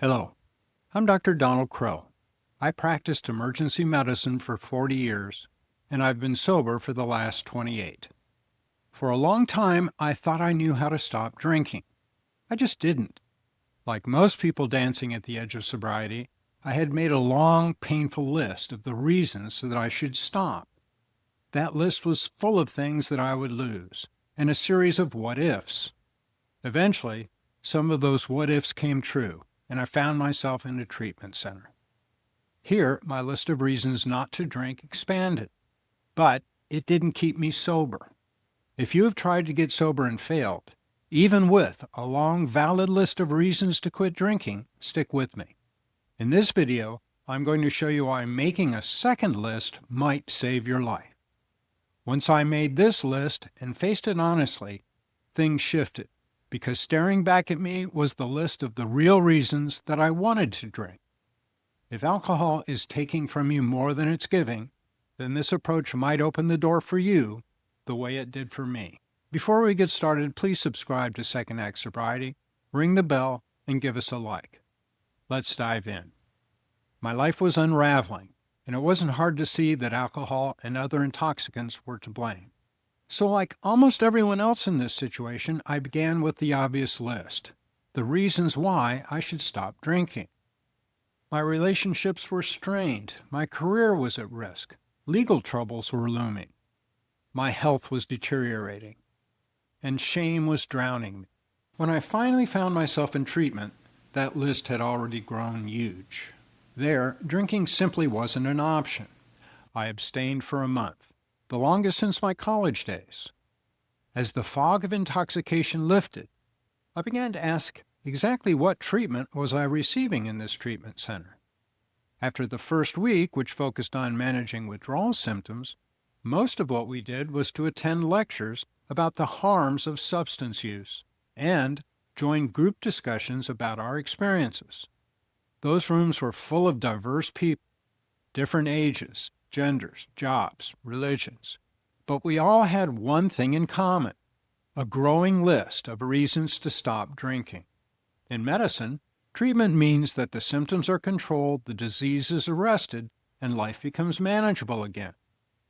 Hello, I'm Dr. Donald Crowe. I practiced emergency medicine for 40 years, and I've been sober for the last 28. For a long time, I thought I knew how to stop drinking. I just didn't. Like most people dancing at the edge of sobriety, I had made a long, painful list of the reasons that I should stop. That list was full of things that I would lose, and a series of what-ifs. Eventually, some of those what-ifs came true, and I found myself in a treatment center. Here, my list of reasons not to drink expanded, but it didn't keep me sober. If you have tried to get sober and failed, even with a long, valid list of reasons to quit drinking, stick with me. In this video, I'm going to show you why making a second list might save your life. Once I made this list and faced it honestly, things shifted, because staring back at me was the list of the real reasons that I wanted to drink. If alcohol is taking from you more than it's giving, then this approach might open the door for you the way it did for me. Before we get started, please subscribe to Second Act Sobriety, ring the bell, and give us a like. Let's dive in. My life was unraveling, and it wasn't hard to see that alcohol and other intoxicants were to blame. So like almost everyone else in this situation, I began with the obvious list, the reasons why I should stop drinking. My relationships were strained, my career was at risk, legal troubles were looming, my health was deteriorating, and shame was drowning me. When I finally found myself in treatment, that list had already grown huge. There, drinking simply wasn't an option. I abstained for a month, the longest since my college days. As the fog of intoxication lifted, I began to ask exactly what treatment was I receiving in this treatment center. After the first week, which focused on managing withdrawal symptoms, most of what we did was to attend lectures about the harms of substance use and join group discussions about our experiences. Those rooms were full of diverse people, different ages, genders, jobs, religions. But we all had one thing in common, a growing list of reasons to stop drinking. In medicine, treatment means that the symptoms are controlled, the disease is arrested, and life becomes manageable again.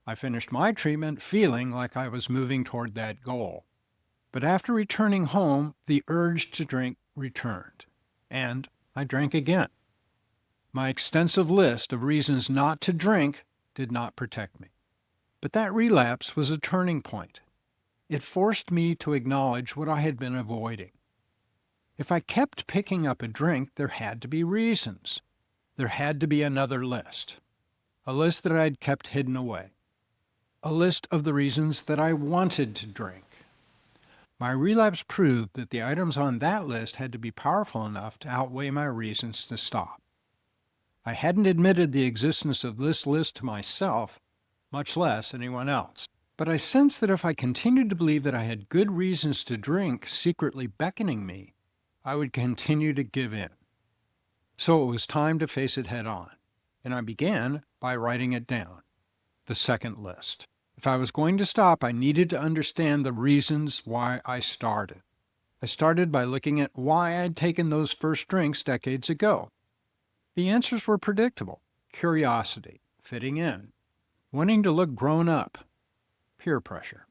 I finished my treatment feeling like I was moving toward that goal. But after returning home, the urge to drink returned, and I drank again. My extensive list of reasons not to drink did not protect me. But that relapse was a turning point. It forced me to acknowledge what I had been avoiding. If I kept picking up a drink, there had to be reasons. There had to be another list. A list that I'd kept hidden away. A list of the reasons that I wanted to drink. My relapse proved that the items on that list had to be powerful enough to outweigh my reasons to stop. I hadn't admitted the existence of this list to myself, much less anyone else. But I sensed that if I continued to believe that I had good reasons to drink secretly beckoning me, I would continue to give in. So it was time to face it head on, and I began by writing it down, the second list. If I was going to stop, I needed to understand the reasons why I started. I started by looking at why I had taken those first drinks decades ago. The answers were predictable: curiosity, fitting in, wanting to look grown up, peer pressure.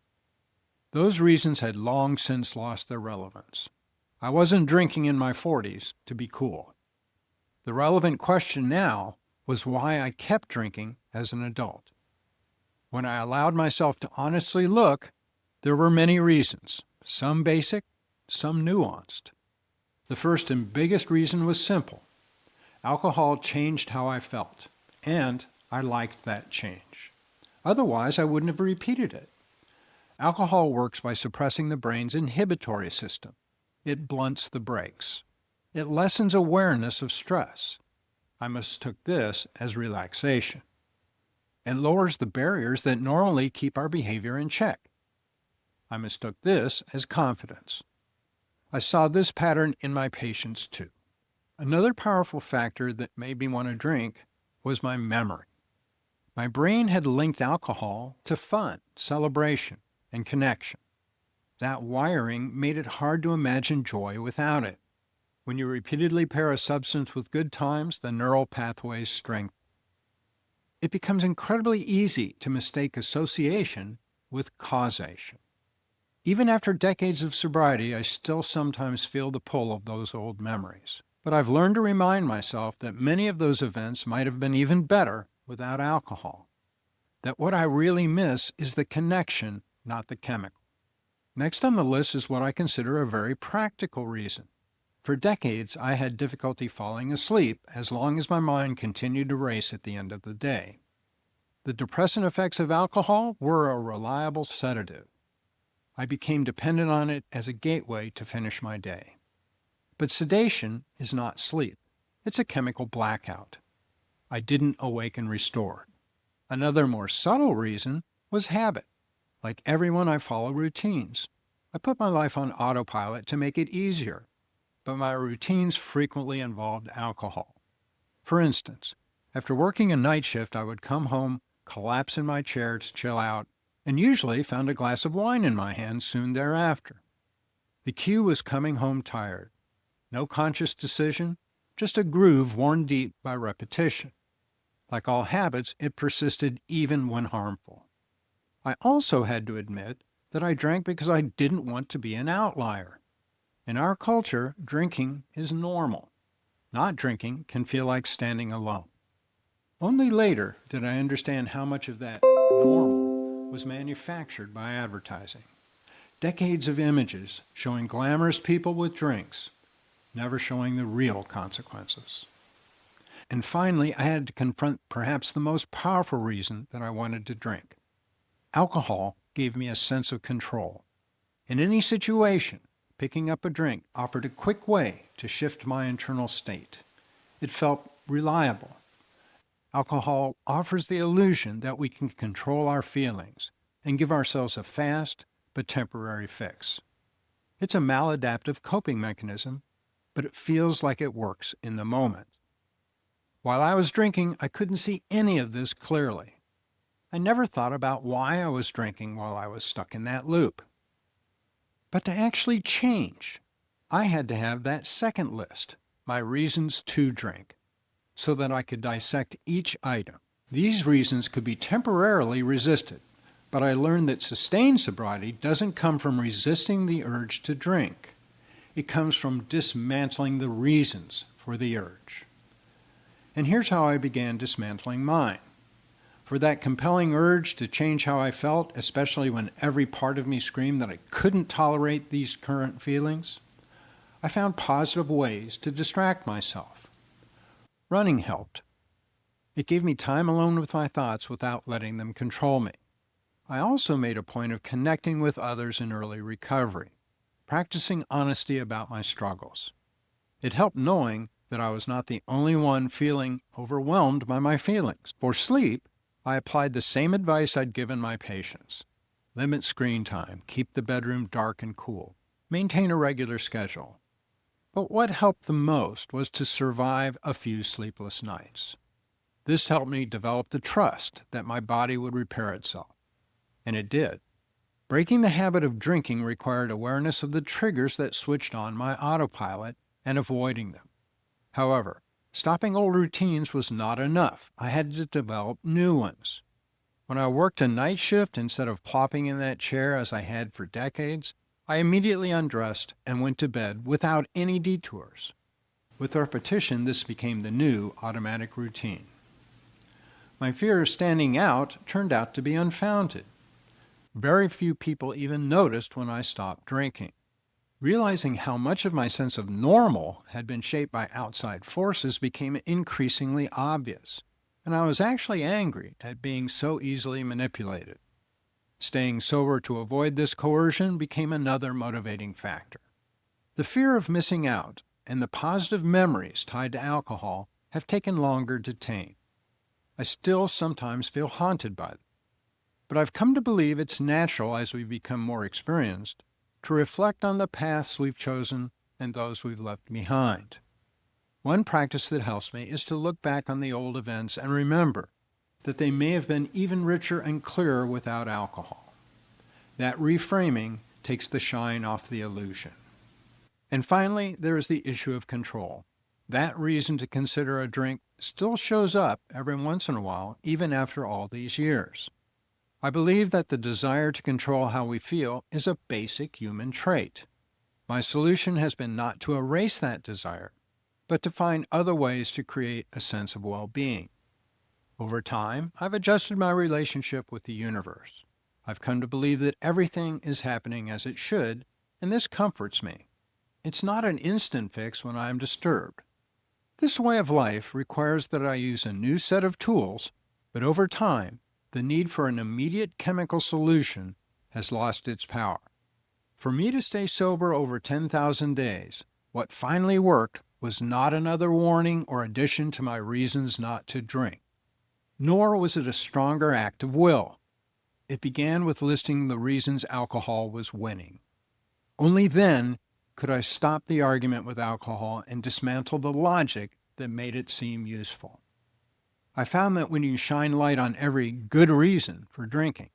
Those reasons had long since lost their relevance. I wasn't drinking in my 40s to be cool. The relevant question now was why I kept drinking as an adult. When I allowed myself to honestly look, there were many reasons, some basic, some nuanced. The first and biggest reason was simple. Alcohol changed how I felt, and I liked that change. Otherwise, I wouldn't have repeated it. Alcohol works by suppressing the brain's inhibitory system. It blunts the brakes. It lessens awareness of stress. I mistook this as relaxation. It lowers the barriers that normally keep our behavior in check. I mistook this as confidence. I saw this pattern in my patients too. Another powerful factor that made me want to drink was my memory. My brain had linked alcohol to fun, celebration, and connection. That wiring made it hard to imagine joy without it. When you repeatedly pair a substance with good times, the neural pathways strengthen. It becomes incredibly easy to mistake association with causation. Even after decades of sobriety, I still sometimes feel the pull of those old memories. But I've learned to remind myself that many of those events might have been even better without alcohol. That what I really miss is the connection, not the chemical. Next on the list is what I consider a very practical reason. For decades, I had difficulty falling asleep as long as my mind continued to race at the end of the day. The depressant effects of alcohol were a reliable sedative. I became dependent on it as a gateway to finish my day. But sedation is not sleep. It's a chemical blackout. I didn't awaken restored. Another more subtle reason was habit. Like everyone, I follow routines. I put my life on autopilot to make it easier, but my routines frequently involved alcohol. For instance, after working a night shift, I would come home, collapse in my chair to chill out, and usually found a glass of wine in my hand soon thereafter. The cue was coming home tired. No conscious decision, just a groove worn deep by repetition. Like all habits, it persisted even when harmful. I also had to admit that I drank because I didn't want to be an outlier. In our culture, drinking is normal. Not drinking can feel like standing alone. Only later did I understand how much of that normal was manufactured by advertising. Decades of images showing glamorous people with drinks, never showing the real consequences. And finally, I had to confront perhaps the most powerful reason that I wanted to drink. Alcohol gave me a sense of control. In any situation, picking up a drink offered a quick way to shift my internal state. It felt reliable. Alcohol offers the illusion that we can control our feelings and give ourselves a fast but temporary fix. It's a maladaptive coping mechanism, but it feels like it works in the moment. While I was drinking, I couldn't see any of this clearly. I never thought about why I was drinking while I was stuck in that loop. But to actually change, I had to have that second list, my reasons to drink, so that I could dissect each item. These reasons could be temporarily resisted, but I learned that sustained sobriety doesn't come from resisting the urge to drink. It comes from dismantling the reasons for the urge. And here's how I began dismantling mine. For that compelling urge to change how I felt, especially when every part of me screamed that I couldn't tolerate these current feelings, I found positive ways to distract myself. Running helped. It gave me time alone with my thoughts without letting them control me. I also made a point of connecting with others in early recovery, practicing honesty about my struggles. It helped knowing that I was not the only one feeling overwhelmed by my feelings. For sleep, I applied the same advice I'd given my patients. Limit screen time, keep the bedroom dark and cool, maintain a regular schedule. But what helped the most was to survive a few sleepless nights. This helped me develop the trust that my body would repair itself. And it did. Breaking the habit of drinking required awareness of the triggers that switched on my autopilot and avoiding them. However, stopping old routines was not enough. I had to develop new ones. When I worked a night shift instead of plopping in that chair as I had for decades, I immediately undressed and went to bed without any detours. With repetition, this became the new automatic routine. My fear of standing out turned out to be unfounded. Very few people even noticed when I stopped drinking. Realizing how much of my sense of normal had been shaped by outside forces became increasingly obvious, and I was actually angry at being so easily manipulated. Staying sober to avoid this coercion became another motivating factor. The fear of missing out and the positive memories tied to alcohol have taken longer to tame. I still sometimes feel haunted by them, but I've come to believe it's natural as we become more experienced to reflect on the paths we've chosen and those we've left behind. One practice that helps me is to look back on the old events and remember that they may have been even richer and clearer without alcohol. That reframing takes the shine off the illusion. And finally, there is the issue of control. That reason to consider a drink still shows up every once in a while, even after all these years. I believe that the desire to control how we feel is a basic human trait. My solution has been not to erase that desire, but to find other ways to create a sense of well-being. Over time, I've adjusted my relationship with the universe. I've come to believe that everything is happening as it should, and this comforts me. It's not an instant fix when I am disturbed. This way of life requires that I use a new set of tools, but over time, the need for an immediate chemical solution has lost its power. For me to stay sober over 10,000 days, what finally worked was not another warning or addition to my reasons not to drink. Nor was it a stronger act of will. It began with listing the reasons alcohol was winning. Only then could I stop the argument with alcohol and dismantle the logic that made it seem useful. I found that when you shine light on every good reason for drinking,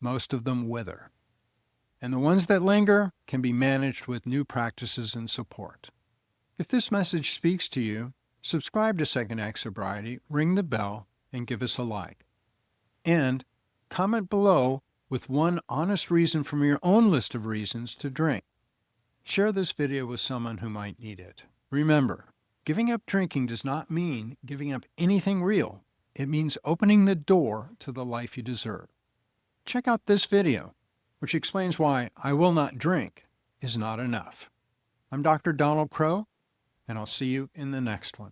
most of them wither. And the ones that linger can be managed with new practices and support. If this message speaks to you, subscribe to Second Act Sobriety, ring the bell, and give us a like. And comment below with one honest reason from your own list of reasons to drink. Share this video with someone who might need it. Remember, giving up drinking does not mean giving up anything real. It means opening the door to the life you deserve. Check out this video, which explains why I will not drink is not enough. I'm Dr. Donald Crowe, and I'll see you in the next one.